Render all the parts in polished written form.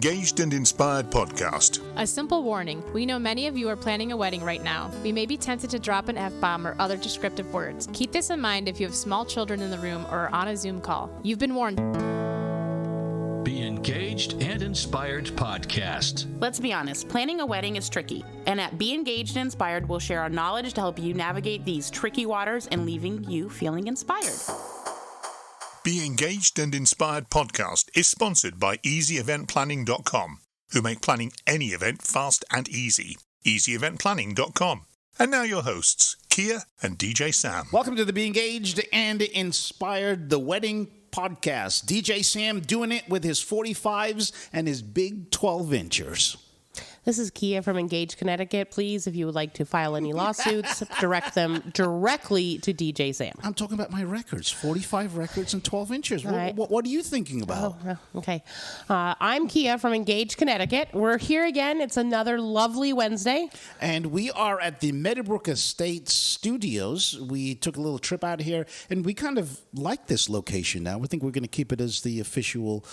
Engaged and Inspired podcast. A simple warning. We know many of you are planning a wedding right now. We may be tempted to drop an F-bomb or other descriptive words. Keep this in mind if you have small children in the room or are on a Zoom call. You've been warned. Be Engaged and Inspired podcast. Let's be honest, planning a wedding is tricky. And at Be Engaged and Inspired, we'll share our knowledge to help you navigate these tricky waters and leaving you feeling inspired. Be Engaged and Inspired podcast is sponsored by EasyEventPlanning.com, who make planning any event fast and easy. EasyEventPlanning.com. And now your hosts, Kia and DJ Sam. Welcome to the Be Engaged and Inspired, the wedding podcast. DJ Sam doing it with his 45s and his big 12-inchers. This is Kia from Engaged, Connecticut. Please, if you would like to file any lawsuits, direct them directly to DJ Sam. I'm talking about my records, 45 records and 12 inches. Right. What are you thinking about? Okay. I'm Kia from Engaged, Connecticut. We're here again. It's another lovely Wednesday. And we are at the Meadowbrook Estates Studios. We took a little trip out here, and we kind of like this location now. We think we're going to keep it as the official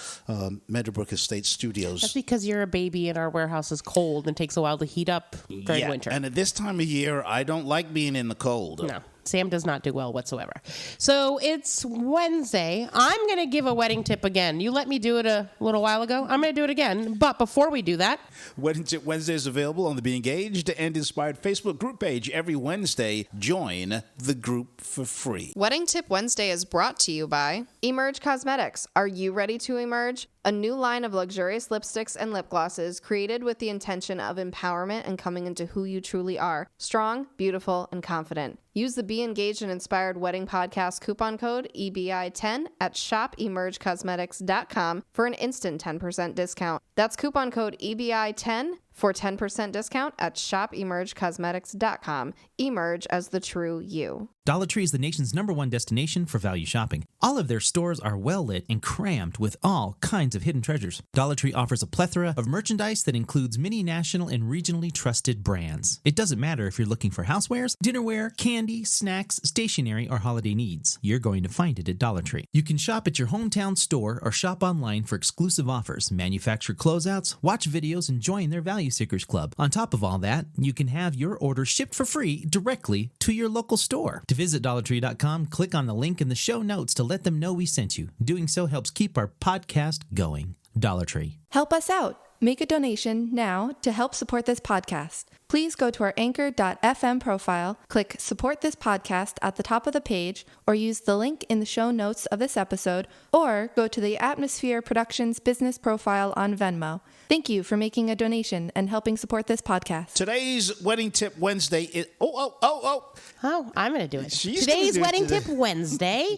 Meadowbrook Estates Studios. That's because you're a baby and our warehouse is cold and takes a while to heat up during winter. And at this time of year, I don't like being in the cold. No. Sam does not do well whatsoever. So it's Wednesday. I'm going to give a wedding tip again. You let me do it a little while ago. I'm going to do it again. But before we do that, Wedding Tip Wednesday is available on the Be Engaged and Inspired Facebook group page every Wednesday. Join the group for free. Wedding Tip Wednesday is brought to you by Emerge Cosmetics. Are you ready to emerge? A new line of luxurious lipsticks and lip glosses created with the intention of empowerment and coming into who you truly are. Strong, beautiful, and confident. Use the Be Engaged and Inspired Wedding Podcast coupon code EBI10 at shopemergecosmetics.com for an instant 10% discount. That's coupon code EBI10 for 10% discount at shopemergecosmetics.com. Emerge as the true you. Dollar Tree is the nation's #1 destination for value shopping. All of their stores are well lit and crammed with all kinds of hidden treasures. Dollar Tree offers a plethora of merchandise that includes many national and regionally trusted brands. It doesn't matter if you're looking for housewares, dinnerware, candy, snacks, stationery, or holiday needs. You're going to find it at Dollar Tree. You can shop at your hometown store or shop online for exclusive offers, manufacturer closeouts, watch videos, and join their Value Seekers Club. On top of all that, you can have your order shipped for free directly to your local store. To visit DollarTree.com, click on the link in the show notes to let them know we sent you. Doing so helps keep our podcast going. Dollar Tree. Help us out. Make a donation now to help support this podcast. Please go to our anchor.fm profile, click Support This Podcast at the top of the page, or use the link in the show notes of this episode, or go to the Atmosphere Productions business profile on Venmo. Thank you for making a donation and helping support this podcast. Today's Wedding Tip Wednesday is... Oh, I'm going to do it. Today's Wedding Tip Wednesday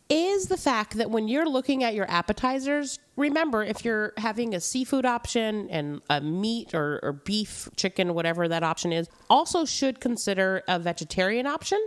is the fact that when you're looking at your appetizers, remember, if you're having a seafood option and a meat or beef, chicken, whatever that option is, also should consider a vegetarian option.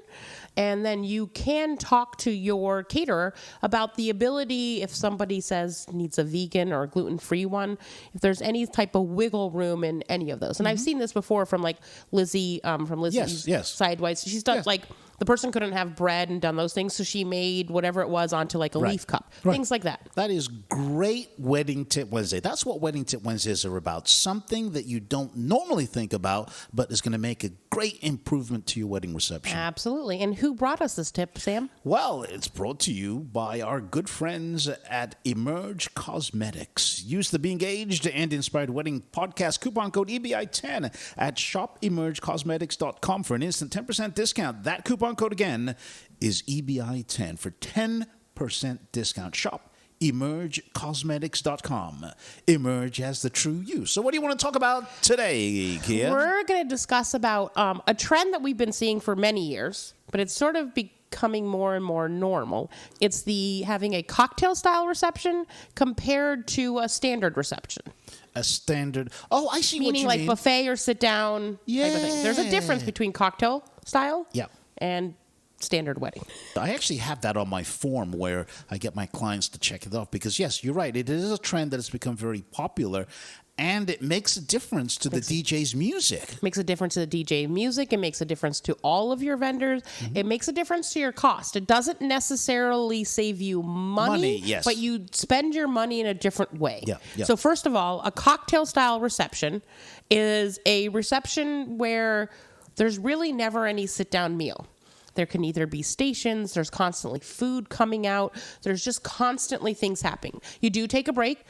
And then you can talk to your caterer about the ability, if somebody says needs a vegan or a gluten-free one, if there's any type of wiggle room in any of those. And I've seen this before from like Lizzie, from Lizzie's Sideways. She's done like... The person couldn't have bread and done those things, so she made whatever it was onto like a leaf cup. Right. Things like that. That is great Wedding Tip Wednesday. That's what Wedding Tip Wednesdays are about. Something that you don't normally think about, but is going to make a great improvement to your wedding reception. Absolutely. And who brought us this tip, Sam? Well, it's brought to you by our good friends at Emerge Cosmetics. Use the Be Engaged and Inspired Wedding Podcast coupon code EBI10 at shopemergecosmetics.com for an instant 10% discount. That coupon code again is EBI10 for 10% discount. Shop emergecosmetics.com. Emerge as the true you. So what do you want to talk about today, Kia? We're going to discuss about a trend that we've been seeing for many years, but it's sort of becoming more and more normal. It's the having a cocktail style reception compared to a standard reception. A standard. Oh, I see what you mean. Meaning like buffet or sit down type of thing. There's a difference between cocktail style and standard wedding. I actually have that on my form where I get my clients to check it off because, yes, you're right. It is a trend that has become very popular. And it makes a difference to the DJ's music. Makes a difference to the DJ music. It makes a difference to all of your vendors. It makes a difference to your cost. It doesn't necessarily save you money, yes. but you spend your money in a different way. Yeah. So first of all, a cocktail-style reception is a reception where there's really never any sit-down meal. There can either be stations, there's constantly food coming out, there's just constantly things happening. You do take a break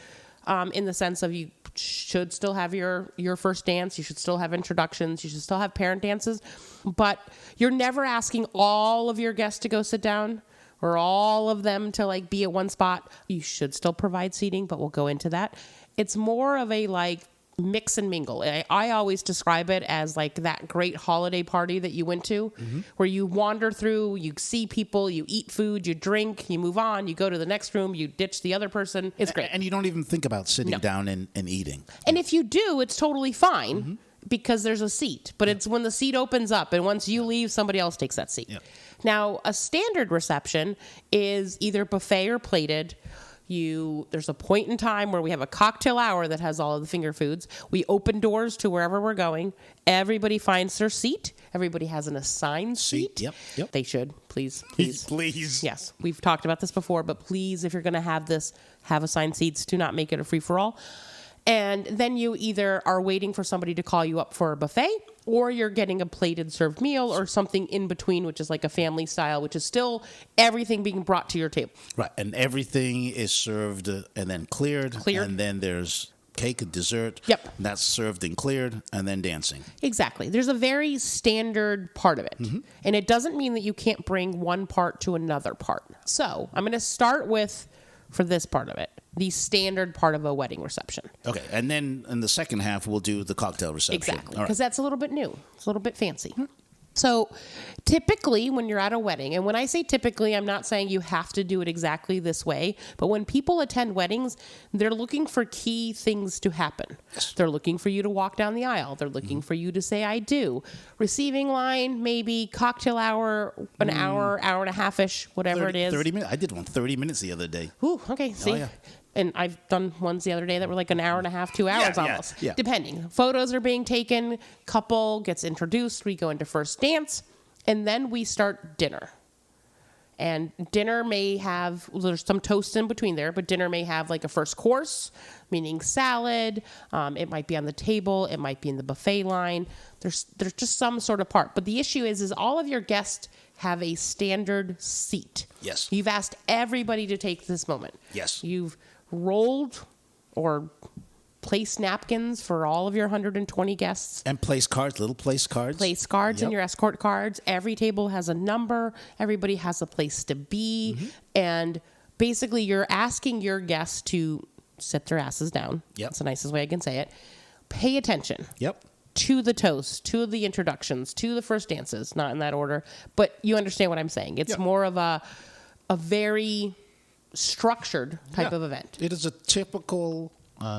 in the sense of you should still have your first dance, you should still have introductions, you should still have parent dances, but you're never asking all of your guests to go sit down or all of them to like be at one spot. You should still provide seating, but we'll go into that. It's more of a like mix and mingle. I always describe it as like that great holiday party that you went to where you wander through, you see people, you eat food, you drink, you move on, you go to the next room, you ditch the other person. It's great. And you don't even think about sitting down and eating. And if you do, it's totally fine because there's a seat. But it's when the seat opens up and once you leave, somebody else takes that seat. Now, a standard reception is either buffet or plated. There's a point in time where we have a cocktail hour that has all of the finger foods. We open doors to wherever we're going. Everybody finds their seat. Everybody has an assigned seat. Yep. They should. Please. Please. Yes. We've talked about this before, but please, if you're going to have this, have assigned seats. Do not make it a free-for-all. And then you either are waiting for somebody to call you up for a buffet, or you're getting a plated served meal or something in between, which is like a family style, which is still everything being brought to your table. Right. And everything is served and then cleared. And then there's cake and dessert. Yep. And that's served and cleared and then dancing. Exactly. There's a very standard part of it. And it doesn't mean that you can't bring one part to another part. So I'm going to start with, for this part of it, the standard part of a wedding reception. Okay, and then in the second half, we'll do the cocktail reception. Exactly, because that's a little bit new. It's a little bit fancy. So typically when you're at a wedding, and when I say typically, I'm not saying you have to do it exactly this way, but when people attend weddings, they're looking for key things to happen. Yes. They're looking for you to walk down the aisle. They're looking for you to say, I do. Receiving line, maybe cocktail hour, an hour, hour and a half-ish, whatever it is. 30 minutes. I did one 30 minutes the other day. Ooh, okay, see? Oh, yeah. And I've done ones the other day that were like an hour and a half, 2 hours almost, yeah. depending. Photos are being taken, couple gets introduced, we go into first dance, and then we start dinner. And dinner may have, there's some toast in between there, but dinner may have like a first course, meaning salad. It might be on the table. It might be in the buffet line. There's just some sort of part. But the issue is all of your guests have a standard seat. Yes. You've asked everybody to take this moment. Yes. You've rolled or placed napkins for all of your 120 guests. And place cards, little place cards. Place cards and your escort cards. Every table has a number. Everybody has a place to be. And basically you're asking your guests to sit their asses down. Yep. That's the nicest way I can say it. Pay attention. Yep. To the toast, to the introductions, to the first dances, not in that order, but you understand what I'm saying. It's more of a very structured type of event. It is a typical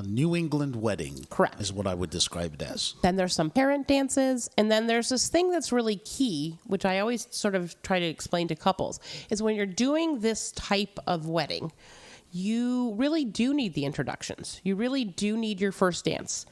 New England wedding. Correct. Is what I would describe it as. Then there's some parent dances, and then there's this thing that's really key, which I always sort of try to explain to couples, is when you're doing this type of wedding, you really do need the introductions. You really do need your first dance.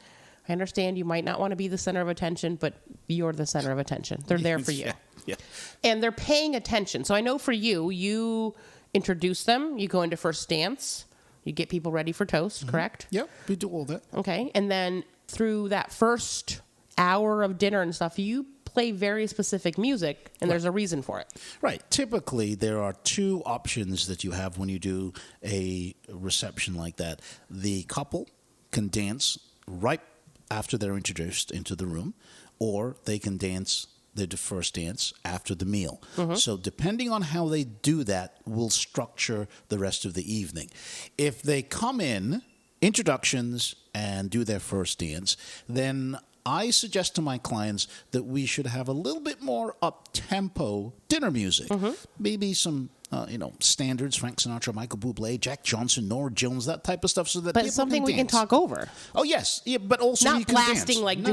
I understand you might not want to be the center of attention, but you're the center of attention. They're there for you. Yeah. And they're paying attention. So I know for you introduce them, you go into first dance, you get people ready for toast, correct? Yep, we do all that. Okay. And then through that first hour of dinner and stuff, you play very specific music, and there's a reason for it. Right. Typically, there are two options that you have when you do a reception like that. The couple can dance right after they're introduced into the room, or they can dance their first dance after the meal. So depending on how they do that will structure the rest of the evening. If they come in, introductions, and do their first dance, then I suggest to my clients that we should have a little bit more up-tempo dinner music. Maybe some standards, Frank Sinatra, Michael Bublé, Jack Johnson, Norah Jones, that type of stuff, so that but people something can we can dance. talk over. Oh, yes. Yeah, but also not you can blasting dance. like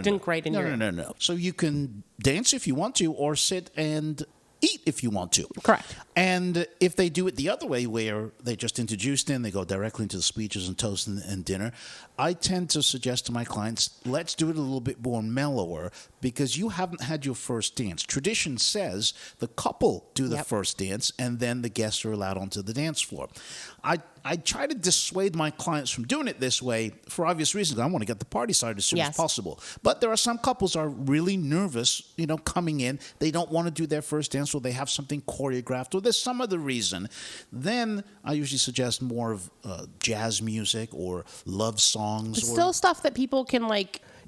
dunk right in your... No. So you can dance if you want to, or sit and eat if you want to. Correct. And if they do it the other way, where they just introduced in, they go directly into the speeches and toast and dinner, I tend to suggest to my clients, let's do it a little bit more mellower, because you haven't had your first dance. Tradition says the couple do the first dance, and then the guests are allowed onto the dance floor. I try to dissuade my clients from doing it this way for obvious reasons. I want to get the party started as soon as possible. But there are some couples are really nervous, coming in. They don't want to do their first dance, or they have something choreographed, or there's some other reason. Then I usually suggest more of jazz music or love songs. But still stuff that people can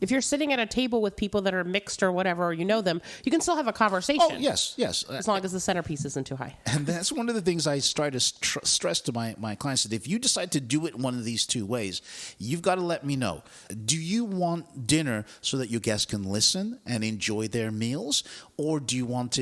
if you're sitting at a table with people that are mixed or whatever, or you know them, you can still have a conversation. Oh, yes. As long as the centerpiece isn't too high. And that's one of the things I try to stress to my clients, that if you decide to do it one of these two ways, you've got to let me know. Do you want dinner so that your guests can listen and enjoy their meals, or do you want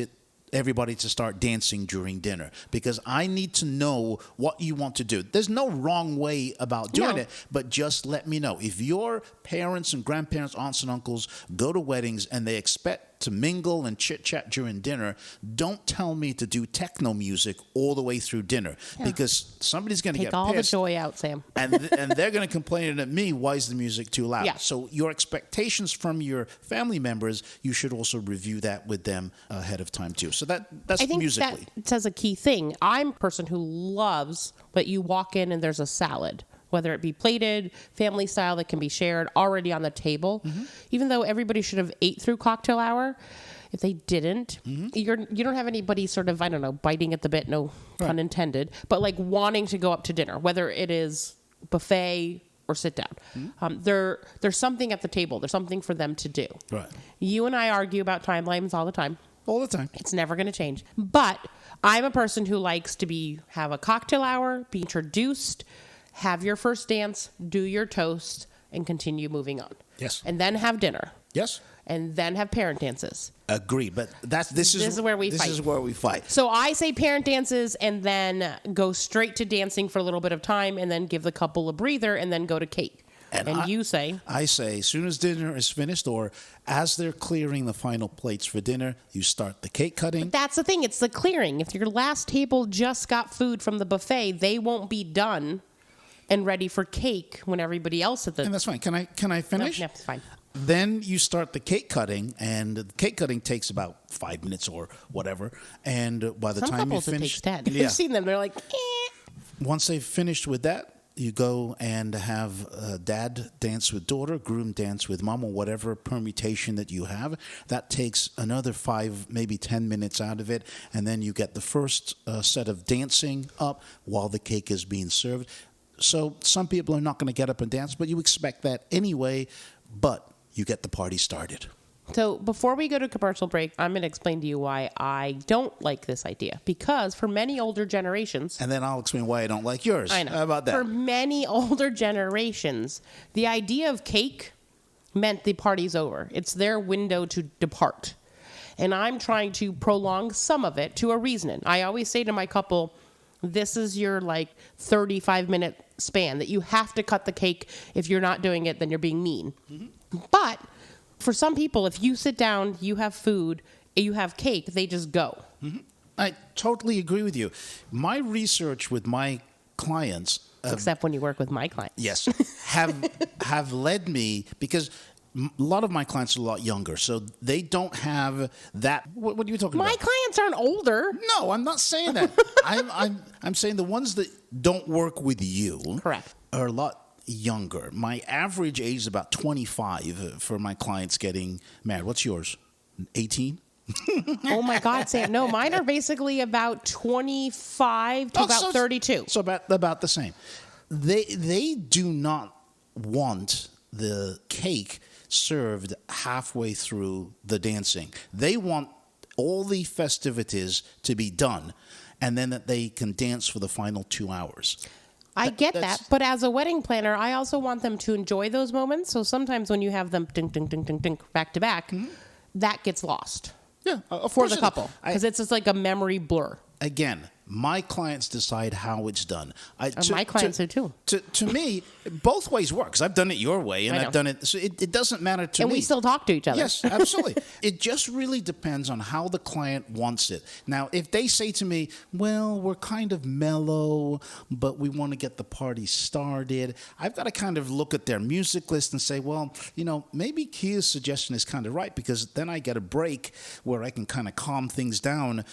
everybody to start dancing during dinner? Because I need to know what you want to do. There's no wrong way about doing it, but just let me know. If your parents and grandparents, aunts and uncles go to weddings and they expect to mingle and chit-chat during dinner, don't tell me to do techno music all the way through dinner, because somebody's going to get pissed. Take all the joy out, Sam. and they're going to complain at me, why is the music too loud? Yeah. So your expectations from your family members, you should also review that with them ahead of time too. So that's I think musically. that says a key thing. I'm a person who loves that you walk in and there's a salad, whether it be plated, family style, that can be shared already on the table. Even though everybody should have ate through cocktail hour, if they didn't, you don't have anybody sort of, biting at the bit, no pun intended, but wanting to go up to dinner, whether it is buffet or sit down. There's something at the table. There's something for them to do. Right. You and I argue about timelines all the time. All the time. It's never going to change. But I'm a person who likes to have a cocktail hour, be introduced, have your first dance, do your toast, and continue moving on. Yes. And then have dinner. Yes. And then have parent dances. Agree, but this is where we fight. This is where we fight. So I say parent dances, and then go straight to dancing for a little bit of time, and then give the couple a breather, and then go to cake. And you say? I say, as soon as dinner is finished, or as they're clearing the final plates for dinner, you start the cake cutting. But that's the thing. It's the clearing. If your last table just got food from the buffet, they won't be done and ready for cake when everybody else at the... And that's fine. Can I finish? No, it's fine. Then you start the cake cutting, and the cake cutting takes about 5 minutes or whatever. And by the Some time you couples finish... it takes 10. I've seen them. They're like, Once they've finished with that, you go and have dad dance with daughter, groom dance with mom, or whatever permutation that you have. That takes another 5, maybe 10 minutes out of it. And then you get the first set of dancing up while the cake is being served. So some people are not going to get up and dance, but you expect that anyway. But you get the party started. So before we go to commercial break, I'm going to explain to you why I don't like this idea. Because for many older generations... And then I'll explain why I don't like yours. I know. How about that? For many older generations, the idea of cake meant the party's over. It's their window to depart. And I'm trying to prolong some of it to a reason. I always say to my couple, this is your 35-minute span that you have to cut the cake. If you're not doing it, then you're being mean. But... for some people, if you sit down, you have food, you have cake, they just go. I totally agree with you. My research with my clients... except when you work with my clients. Yes. have led me... because a lot of my clients are a lot younger, so they don't have that... What are you talking about? My clients aren't older. No, I'm not saying that. I'm saying the ones that don't work with you... Correct. ...are a lot younger. My average age is about 25 for my clients getting married. What's yours? 18? Oh my God, Sam. No, mine are basically about 25 to about 32. So about the same. They do not want the cake served halfway through the dancing. They want all the festivities to be done, and then that they can dance for the final 2 hours. I get that, but as a wedding planner, I also want them to enjoy those moments. So sometimes when you have them ding, ding, ding, ding, ding, back to back, that gets lost. Yeah, of for course the couple, because it's just like a memory blur. Again, My clients decide how it's done. My clients do too. To me, both ways work. 'Cause I've done it your way, and I've done it. So it doesn't matter to me. And we still talk to each other. Yes, absolutely. It just really depends on how the client wants it. Now, if they say to me, well, we're kind of mellow, but we want to get the party started, I've got to kind of look at their music list and say, well, maybe Kia's suggestion is kind of right, because then I get a break where I can kind of calm things down.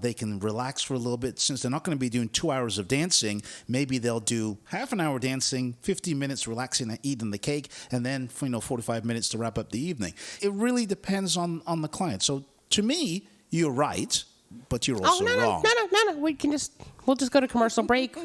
They can relax for a little bit. Since they're not going to be doing 2 hours of dancing, maybe they'll do half an hour dancing, 15 minutes relaxing and eating the cake, and then 45 minutes to wrap up the evening. It really depends on the client. So to me, you're right, but you're also wrong. No. We'll just go to commercial break.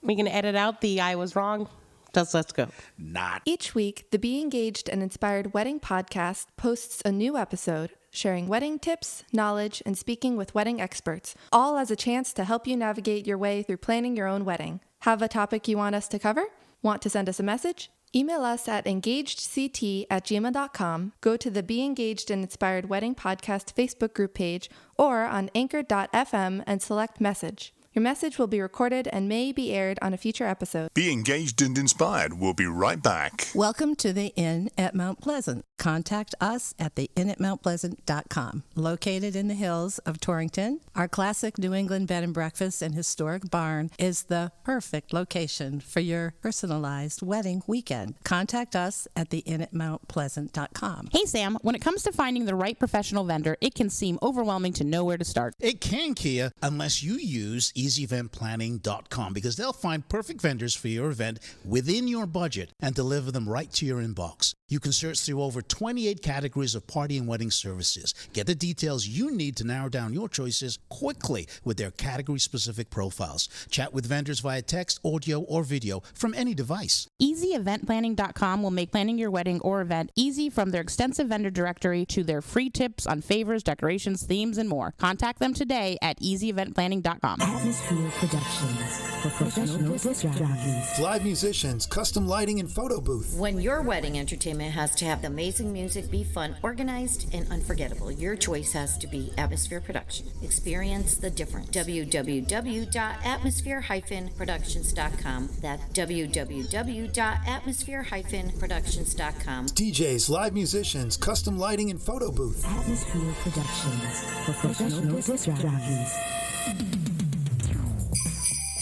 We can edit out the I was wrong. Let's go. Not. Each week, the Be Engaged and Inspired Wedding podcast posts a new episode sharing wedding tips, knowledge, and speaking with wedding experts, all as a chance to help you navigate your way through planning your own wedding. Have a topic you want us to cover? Want to send us a message? Email us at engagedct@gmail.com, go to the Be Engaged and Inspired Wedding Podcast Facebook group page, or on anchor.fm and select message. Your message will be recorded and may be aired on a future episode. Be Engaged and Inspired. We'll be right back. Welcome to the Inn at Mount Pleasant. Contact us at theinnatmountpleasant.com. Located in the hills of Torrington, our classic New England bed and breakfast and historic barn is the perfect location for your personalized wedding weekend. Contact us at theinnatmountpleasant.com. Hey, Sam, when it comes to finding the right professional vendor, it can seem overwhelming to know where to start. It can, Kia, unless you use easyeventplanning.com, because they'll find perfect vendors for your event within your budget and deliver them right to your inbox. You can search through over 28 categories of party and wedding services. Get the details you need to narrow down your choices quickly with their category-specific profiles. Chat with vendors via text, audio, or video from any device. EasyEventPlanning.com will make planning your wedding or event easy, from their extensive vendor directory to their free tips on favors, decorations, themes, and more. Contact them today at EasyEventPlanning.com. Atmosphere Productions, professional disc jockeys, live musicians, custom lighting and photo booth. When your wedding entertainment has to have the amazing music be fun, organized, and unforgettable, your choice has to be Atmosphere Production. Experience the difference. www.atmosphere-productions.com. That's www.atmosphere-productions.com. DJs, live musicians, custom lighting and photo booth. Atmosphere Productions, professional disc jockeys.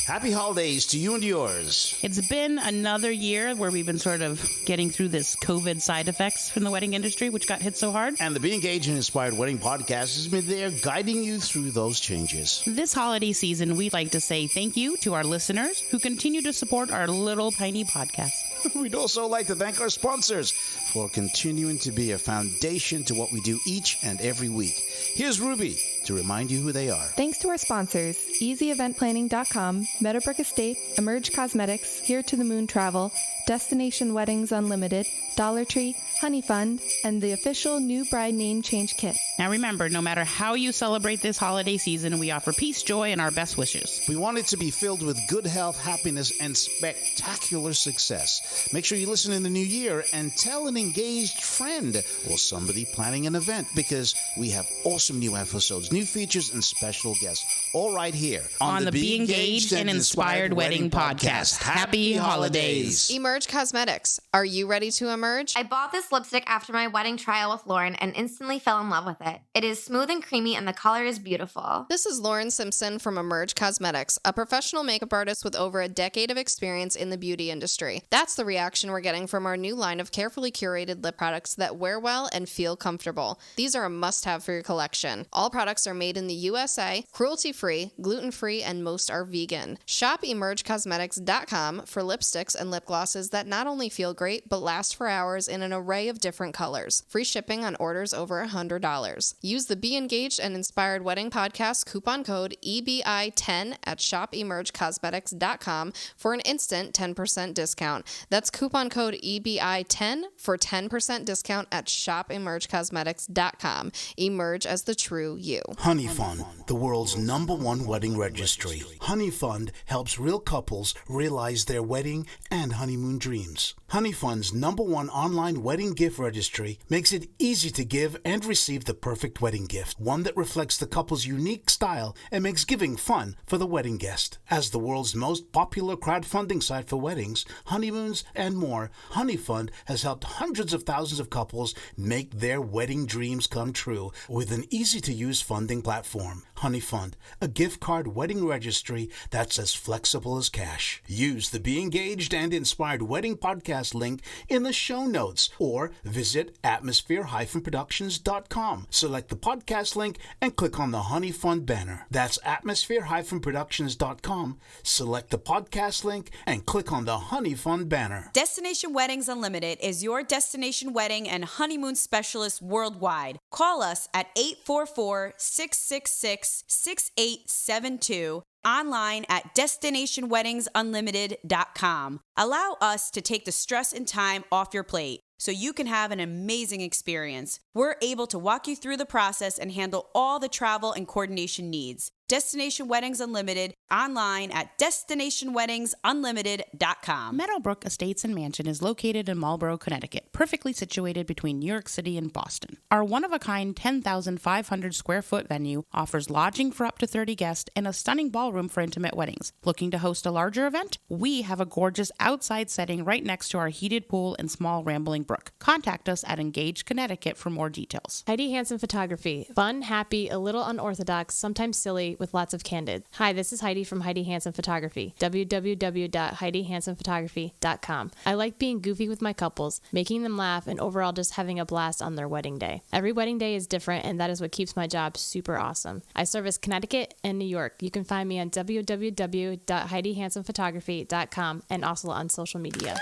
Happy holidays to you and yours. It's been another year where we've been sort of getting through this COVID side effects from the wedding industry, which got hit so hard. And the Be Engaged and Inspired Wedding Podcast has been there guiding you through those changes. This holiday season, we'd like to say thank you to our listeners who continue to support our little tiny podcast. We'd also like to thank our sponsors for continuing to be a foundation to what we do each and every week. Here's Ruby to remind you who they are. Thanks to our sponsors, EasyEventPlanning.com, Meadowbrook Estate, Emerge Cosmetics, Here to the Moon Travel, Destination Weddings Unlimited, Dollar Tree, Honey Fund, and the official new bride name change kit. Now remember, no matter how you celebrate this holiday season, we offer peace, joy, and our best wishes. We want it to be filled with good health, happiness, and spectacular success. Make sure you listen in the new year and tell an engaged friend or somebody planning an event, because we have awesome new episodes, new features, and special guests, all right here on the Be Engaged and Inspired Wedding Podcast. Happy holidays. Emerge Cosmetics. Are you ready to emerge? I bought this lipstick after my wedding trial with Lauren and instantly fell in love with it. It is smooth and creamy and the color is beautiful. This is Lauren Simpson from Emerge Cosmetics, a professional makeup artist with over a decade of experience in the beauty industry. That's the reaction we're getting from our new line of carefully curated lip products that wear well and feel comfortable. These are a must-have for your collection. All products are made in the USA, cruelty-free, gluten-free, and most are vegan. Shop EmergeCosmetics.com for lipsticks and lip glosses that not only feel great, but last for hours in an array of different colors. Free shipping on orders over $100. Use the Be Engaged and Inspired Wedding Podcast coupon code EBI10 at shopemergecosmetics.com for an instant 10% discount. That's coupon code EBI10 for 10% discount at shopemergecosmetics.com. Emerge as the true you. Honey Fund, the world's #1 wedding registry. Honey Fund helps real couples realize their wedding and honeymoon dreams. Honey Fund's #1 online wedding gift registry makes it easy to give and receive the perfect wedding gift, one that reflects the couple's unique style and makes giving fun for the wedding guest. As the world's most popular crowdfunding site for weddings, honeymoons, and more, Honey Fund has helped hundreds of thousands of couples make their wedding dreams come true with an easy-to-use funding platform. Honey Fund, a gift card wedding registry that's as flexible as cash. Use the Be Engaged and Inspired Wedding Podcast link in the show notes or visit atmosphere-productions.com. Select the podcast link and click on the Honey Fund banner. That's atmosphere-productions.com. Select the podcast link and click on the Honey Fund banner. Destination Weddings Unlimited is your destination wedding and honeymoon specialist worldwide. Call us at 844-666-6872. Online at destinationweddingsunlimited.com. Allow us to take the stress and time off your plate so you can have an amazing experience. We're able to walk you through the process and handle all the travel and coordination needs. Destination Weddings Unlimited, online at destinationweddingsunlimited.com. Meadowbrook Estates and Mansion is located in Marlborough, Connecticut, perfectly situated between New York City and Boston. Our one-of-a-kind 10,500 square foot venue offers lodging for up to 30 guests and a stunning ballroom for intimate weddings. Looking to host a larger event? We have a gorgeous outside setting right next to our heated pool and small rambling brook. Contact us at Engage, Connecticut for more details. Heidi Hansen Photography. Fun, happy, a little unorthodox, sometimes silly, with lots of candid. Hi, this is Heidi from Heidi Hansen Photography. www.HeidiHansenPhotography.com. I like being goofy with my couples, making them laugh, and overall just having a blast on their wedding day. Every wedding day is different, and that is what keeps my job super awesome. I service Connecticut and New York. You can find me on www.HeidiHansenPhotography.com and also on social media.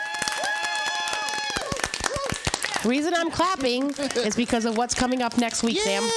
The reason I'm clapping is because of what's coming up next week, Sam.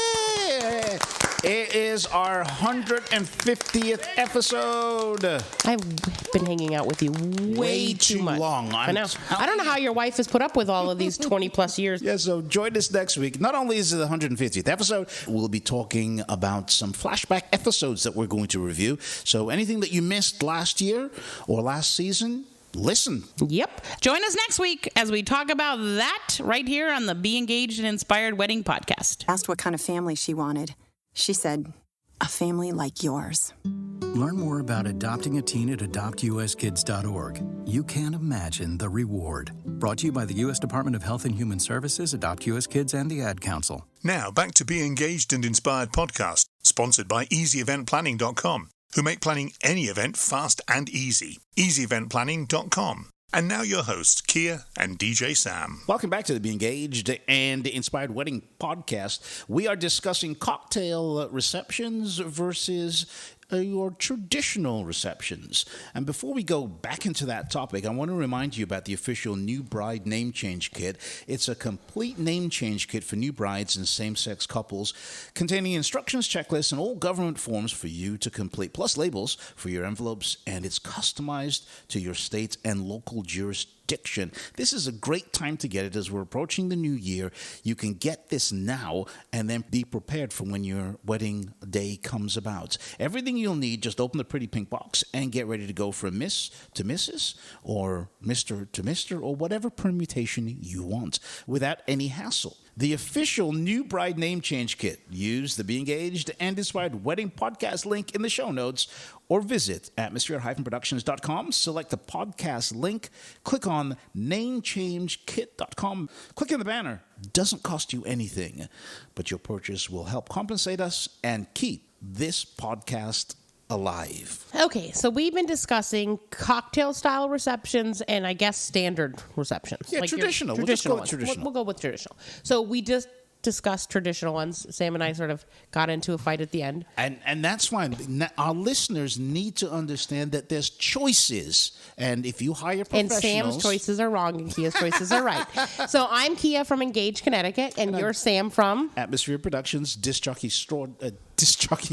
It is our 150th episode. I've been hanging out with you way too much. long. I know. I don't know how your wife has put up with all of these 20 plus years. Yeah, so join us next week. Not only is it the 150th episode, we'll be talking about some flashback episodes that we're going to review. So anything that you missed last year or last season, listen. Yep. Join us next week as we talk about that right here on the Be Engaged and Inspired Wedding Podcast. Asked what kind of family she wanted. She said, a family like yours. Learn more about adopting a teen at adoptuskids.org. You can't imagine the reward. Brought to you by the U.S. Department of Health and Human Services, Adopt U.S. Kids, and the Ad Council. Now, back to Be Engaged and Inspired podcast, sponsored by EasyEventPlanning.com, who make planning any event fast and easy. EasyEventPlanning.com. And now your hosts, Kia and DJ Sam. Welcome back to the Be Engaged and Inspired Wedding Podcast. We are discussing cocktail receptions versus your traditional receptions. And before we go back into that topic, I want to remind you about the official New Bride Name Change Kit. It's a complete name change kit for new brides and same-sex couples, containing instructions, checklists, and all government forms for you to complete, plus labels for your envelopes, and it's customized to your state and local jurisdiction. This is a great time to get it as we're approaching the new year. You can get this now and then be prepared for when your wedding day comes about. Everything you'll need, just open the pretty pink box and get ready to go from Miss to Mrs. or Mr. to Mr. or whatever permutation you want without any hassle. The official New Bride Name Change Kit. Use the Be Engaged and Inspired Wedding Podcast link in the show notes or visit atmosphere-productions.com. Select the podcast link. Click on namechangekit.com. Click in the banner. Doesn't cost you anything, but your purchase will help compensate us and keep this podcast alive. Okay, so we've been discussing cocktail-style receptions and I guess standard receptions. Yeah, like traditional. We'll just call it traditional. We'll go with traditional. So we just discussed traditional ones. Sam and I sort of got into a fight at the end. And that's fine. Our listeners need to understand that there's choices. And if you hire professionals... And Sam's choices are wrong and Kia's choices are right. So I'm Kia from Engage, Connecticut, and you're Sam from... Atmosphere Productions, disc jockey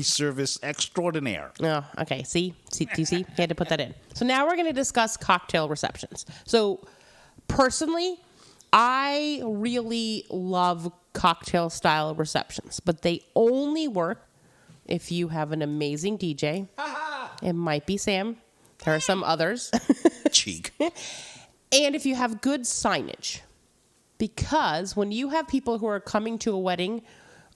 service extraordinaire. Oh, okay. See? Do you see? You had to put that in. So now we're going to discuss cocktail receptions. So personally, I really love cocktail style receptions, but they only work if you have an amazing DJ, it might be Sam. There are some others. Cheek. And if you have good signage. Because when you have people who are coming to a wedding,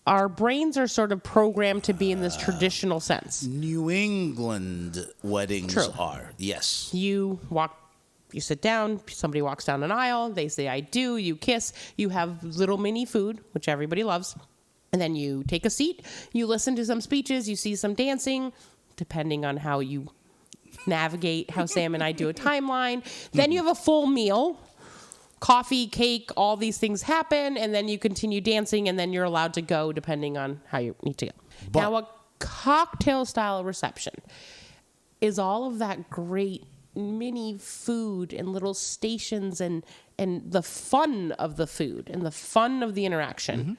our brains are sort of programmed to be in this traditional sense. New England weddings are, yes. You sit down, somebody walks down an aisle, they say, I do, you kiss, you have little mini food, which everybody loves. And then you take a seat, you listen to some speeches, you see some dancing, depending on how you navigate how Sam and I do a timeline. Then you have a full meal. Coffee, cake, all these things happen, and then you continue dancing, and then you're allowed to go depending on how you need to go. Now, a cocktail-style reception is all of that great mini food and little stations and the fun of the food and the fun of the interaction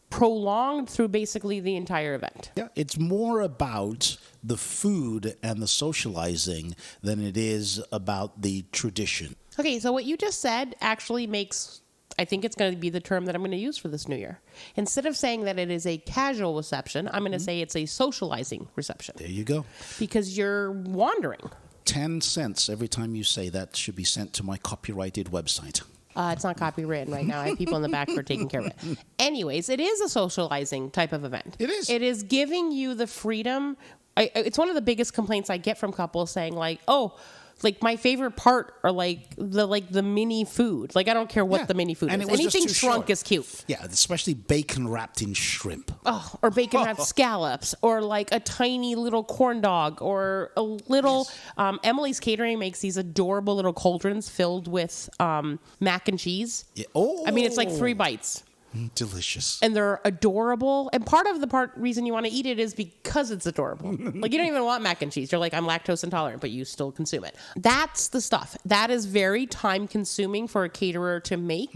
prolonged through basically the entire event. Yeah, it's more about the food and the socializing than it is about the tradition. Okay, so what you just said actually makes, I think it's going to be the term that I'm going to use for this new year. Instead of saying that it is a casual reception, I'm going to say it's a socializing reception. There you go. Because you're wandering. 10 cents every time you say that should be sent to my copyrighted website. It's not copywritten right now. I have people in the back who are taking care of it. Anyways, it is a socializing type of event. It is. It is giving you the freedom. It's one of the biggest complaints I get from couples saying like, oh, like my favorite part are like the mini food. Like I don't care what the mini food is. Anything shrunk is cute. Yeah, especially bacon wrapped in shrimp. Oh, or bacon wrapped scallops, or like a tiny little corn dog, or a little. Emily's Catering makes these adorable little cauldrons filled with mac and cheese. Yeah. Oh, I mean it's like 3 bites. Delicious. And they're adorable. And part of the reason you want to eat it is because it's adorable. Like, you don't even want mac and cheese. You're like, I'm lactose intolerant, but you still consume it. That's the stuff. That is very time consuming for a caterer to make.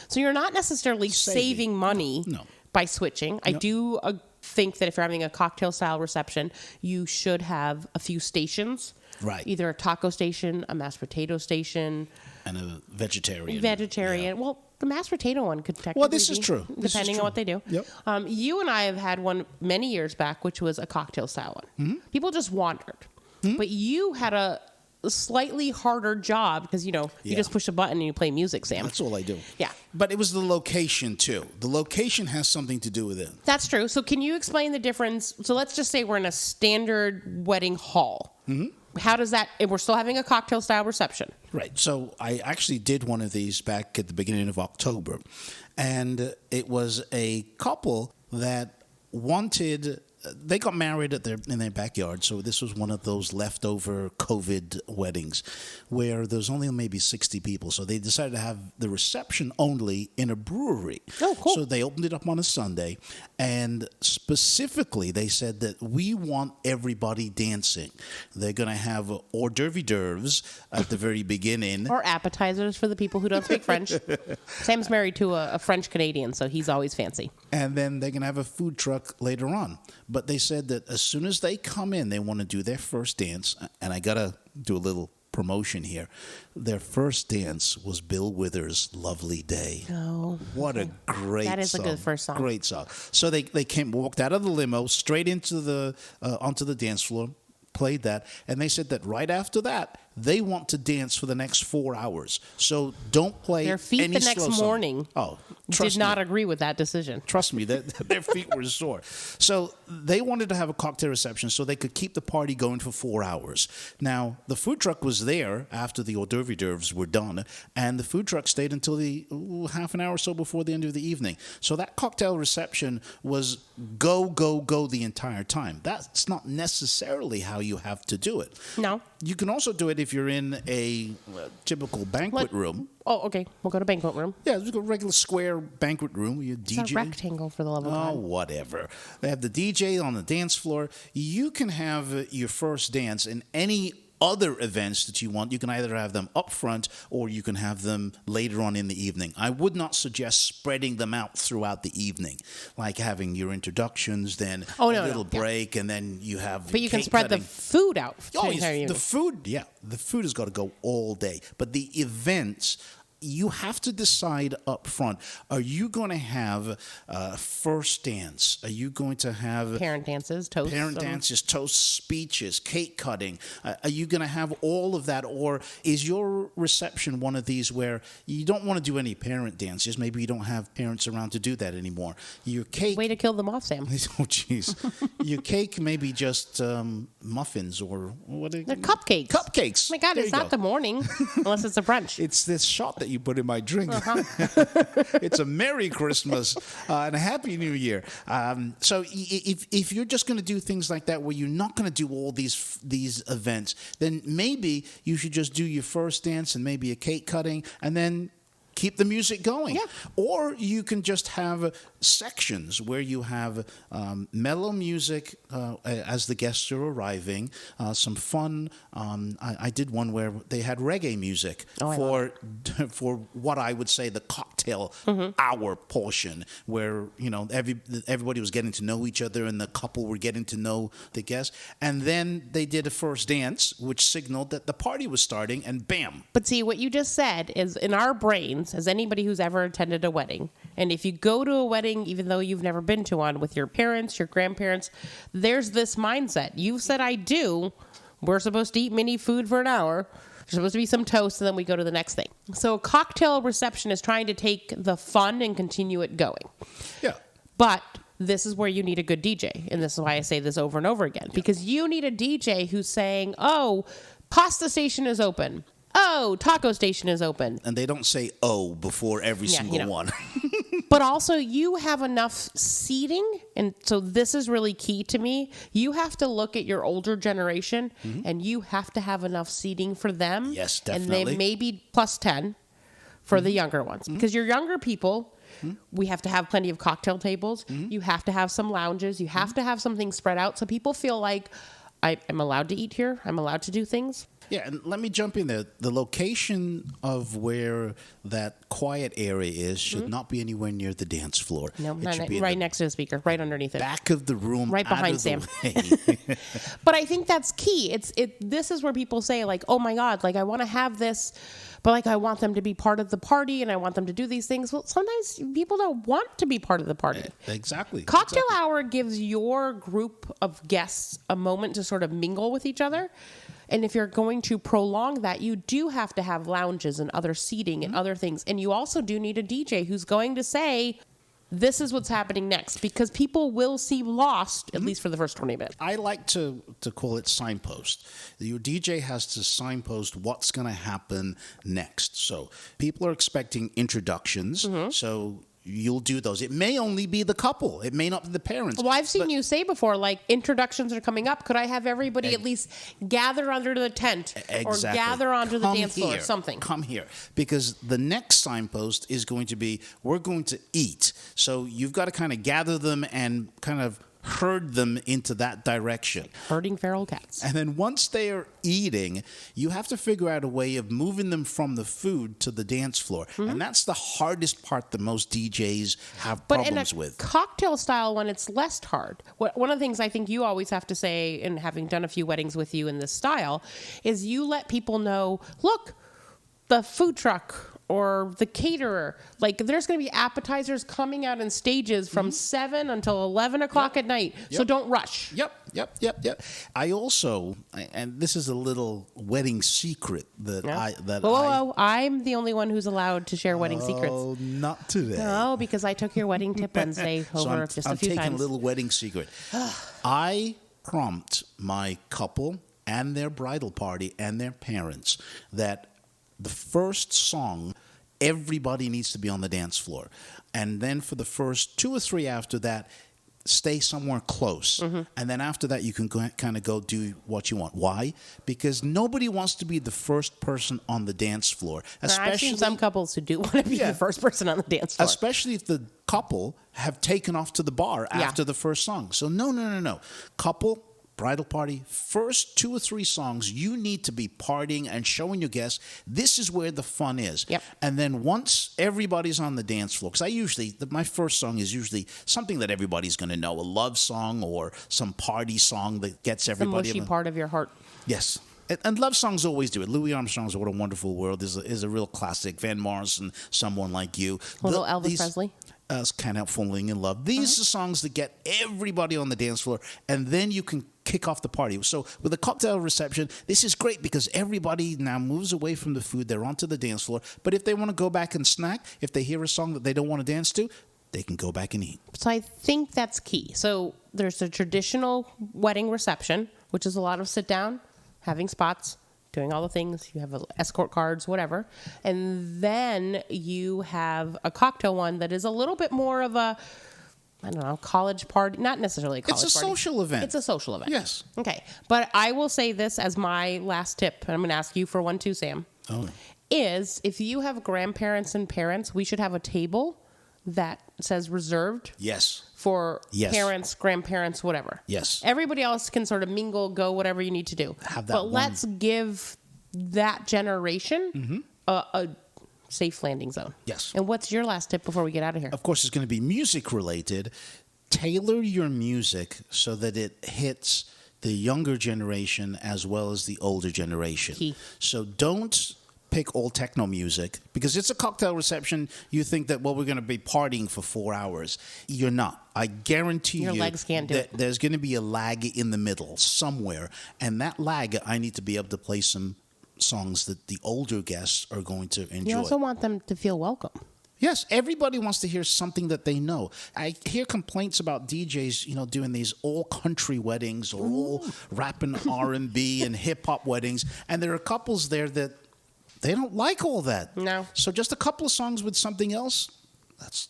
So you're not necessarily saving money by switching. I do think that if you're having a cocktail style reception, you should have a few stations. Right. Either a taco station, a mashed potato station. And a vegetarian. Yeah. Well, the mashed potato one could technically this is true. Depending on what they do. Yep. You and I have had one many years back, which was a cocktail style one. People just wandered. But you had a slightly harder job because, you just push a button and you play music, Sam. That's all I do. Yeah. But it was the location, too. The location has something to do with it. That's true. So can you explain the difference? So let's just say we're in a standard wedding hall. How does that, we're still having a cocktail style reception. Right. So I actually did one of these back at the beginning of October. And it was a couple that wanted, they got married in their backyard. So this was one of those leftover COVID weddings where there's only maybe 60 people. So they decided to have the reception only in a brewery. Oh, cool. So they opened it up on a Sunday. And specifically, they said that we want everybody dancing. They're going to have hors d'oeuvres at the very beginning. Or appetizers for the people who don't speak French. Sam's married to a French Canadian, so he's always fancy. And then they're going to have a food truck later on. But they said that as soon as they come in, they want to do their first dance. And I got to do a little promotion here. Their first dance was Bill Withers' Lovely Day. Oh. What a great song. That is a good first song. Great song. So they walked out of the limo straight into onto the dance floor, played that, and they said that right after that, they want to dance for the next 4 hours. So don't play their feet any the next slow song. morning. Oh, did not agree with that decision. Trust me, their feet were sore. So they wanted to have a cocktail reception so they could keep the party going for 4 hours. Now, the food truck was there after the hors d'oeuvres were done, and the food truck stayed until the half an hour or so before the end of the evening. So that cocktail reception was go, go, go the entire time. That's not necessarily how you have to do it. No. You can also do it if you're in a typical banquet room. Oh, okay. We'll go to banquet room. Yeah, it's a regular square banquet room with your DJ. It's a rectangle for the love of God. Oh, whatever. They have the DJ on the dance floor. You can have your first dance in any other events that you want. You can either have them up front or you can have them later on in the evening. I would not suggest spreading them out throughout the evening, like having your introductions, then a little break, and then you have. But you can spread the food out. The food, the food has got to go all day. But the events you have to decide up front, are you going to have first dance? Are you going to have parent dances, toasts, speeches, cake cutting? Are you going to have all of that? Or is your reception one of these where you don't want to do any parent dances? Maybe you don't have parents around to do that anymore. Your cake... Way to kill them off, Sam. Oh, jeez. Your cake may be just muffins or... They're cupcakes. Cupcakes. Oh my God, it's not the morning unless it's a brunch. It's this shot that you put in my drink. Uh-huh. It's a Merry Christmas and a Happy New Year. So if you're just going to do things like that where you're not going to do all these events, then maybe you should just do your first dance and maybe a cake cutting and then keep the music going. Yeah. Or you can just have sections where you have mellow music as the guests are arriving, some fun. I did one where they had reggae music for what I would say the cocktail hour portion, where everybody was getting to know each other and the couple were getting to know the guests. And then they did a first dance, which signaled that the party was starting, and bam. But see, what you just said is in our brains, as anybody who's ever attended a wedding, and if you go to a wedding, even though you've never been to one, with your parents, your grandparents, there's this mindset. You've said, I do. We're supposed to eat mini food for an hour. There's supposed to be some toast, and then we go to the next thing. So a cocktail reception is trying to take the fun and continue it going. Yeah. But this is where you need a good DJ. And this is why I say this over and over again. Because you need a DJ who's saying, oh, pasta station is open. Oh, taco station is open. And they don't say "oh" before every single one. But also, you have enough seating, and so this is really key to me. You have to look at your older generation, and you have to have enough seating for them. Yes, definitely. And then maybe plus 10 for the younger ones. Because your younger people, we have to have plenty of cocktail tables. You have to have some lounges. You have to have something spread out so people feel like, I'm allowed to eat here. I'm allowed to do things. Yeah, and let me jump in there. The location of where that quiet area is should not be anywhere near the dance floor. No, right next to the speaker, right underneath it. Back of the room, right behind Sam. But I think that's key. This is where people say, like, oh my God, like I want to have this, but like I want them to be part of the party and I want them to do these things. Well, sometimes people don't want to be part of the party. Exactly. Cocktail hour gives your group of guests a moment to sort of mingle with each other. And if you're going to prolong that, you do have to have lounges and other seating and other things. And you also do need a DJ who's going to say, this is what's happening next, because people will seem lost, at least for the first 20 minutes. I like to call it signpost. Your DJ has to signpost what's going to happen next. So people are expecting introductions. So you'll do those. It may only be the couple. It may not be the parents. Well, I've seen you say before, like, introductions are coming up. Could I have everybody at least gather under the tent or gather onto the dance floor or something? Come here. Because the next signpost is going to be, we're going to eat. So you've got to kind of gather them and kind of herd them into that direction. Herding feral cats. And then once they are eating, you have to figure out a way of moving them from the food to the dance floor. And that's the hardest part that most DJs have problems with. But in a cocktail style one, it's less hard. One of the things I think you always have to say, and having done a few weddings with you in this style, is you let people know, look, the food truck or the caterer, like there's going to be appetizers coming out in stages from 7 until 11 o'clock at night. So don't rush. Yep. I also, and this is a little wedding secret that I'm the only one who's allowed to share wedding secrets. Oh, not today. No, because I took your wedding tip Wednesday over just a few times. I'm taking a little wedding secret. I prompt my couple and their bridal party and their parents that the first song, everybody needs to be on the dance floor. And then for the first 2 or 3 after that, stay somewhere close. And then after that, you can kind of go do what you want. Why? Because nobody wants to be the first person on the dance floor. Especially, I've seen some couples who do want to be the first person on the dance floor. Especially if the couple have taken off to the bar after the first song. So no. Couple, bridal party, first 2 or 3 songs, you need to be partying and showing your guests this is where the fun is. And then once everybody's on the dance floor, because my first song is usually something that everybody's going to know, a love song or some party song that gets everybody. The mushy part of your heart. Yes. And love songs always do it. Louis Armstrong's What a Wonderful World is a real classic. Van Morrison, Someone Like You. Little Elvis Presley. Can't Help Falling in Love. These are songs that get everybody on the dance floor, and then you can kick off the party. So with a cocktail reception, this is great because everybody now moves away from the food. They're onto the dance floor. But if they want to go back and snack, if they hear a song that they don't want to dance to, they can go back and eat. So I think that's key. So there's a traditional wedding reception, which is a lot of sit down, having spots, doing all the things. You have escort cards, whatever. And then you have a cocktail one that is a little bit more of a, I don't know, college party. Not necessarily a college party. It's a social event. It's a social event. Yes. Okay. But I will say this as my last tip, and I'm going to ask you for one too, Sam, is if you have grandparents and parents, we should have a table that says reserved. Yes. For parents, grandparents, whatever. Yes. Everybody else can sort of mingle, go, whatever you need to do. Let's give that generation a safe landing zone. Yes. And what's your last tip before we get out of here? Of course, it's going to be music related. Tailor your music so that it hits the younger generation as well as the older generation. Key. So don't pick all techno music because it's a cocktail reception. You think that, well, we're going to be partying for 4 hours. You're not. I guarantee your you legs can't do it. There's going to be a lag in the middle somewhere. And that lag, I need to be able to play some songs that the older guests are going to enjoy. You also want them to feel welcome. Yes, everybody wants to hear something that they know. I hear complaints about DJs, doing these all country weddings or all rap and R&B and hip hop weddings, and there are couples there that they don't like all that. No. So just a couple of songs with something else,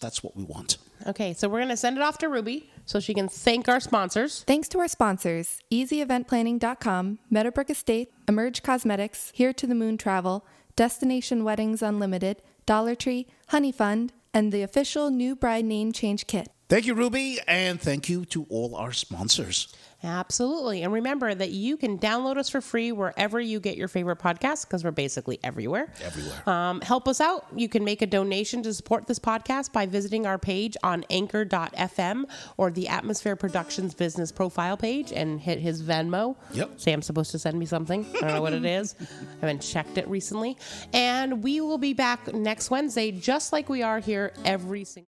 that's what we want. Okay, so we're going to send it off to Ruby so she can thank our sponsors. Thanks to our sponsors, EasyEventPlanning.com, Meadowbrook Estate, Emerge Cosmetics, Here to the Moon Travel, Destination Weddings Unlimited, Dollar Tree, Honey Fund, and the official new bride name change kit. Thank you, Ruby, and thank you to all our sponsors. Absolutely. And remember that you can download us for free wherever you get your favorite podcasts because we're basically everywhere. Help us out. You can make a donation to support this podcast by visiting our page on anchor.fm or the Atmosphere Productions business profile page and hit his Venmo. Yep. Sam's supposed to send me something. I don't know what it is. I haven't checked it recently. And we will be back next Wednesday just like we are here every single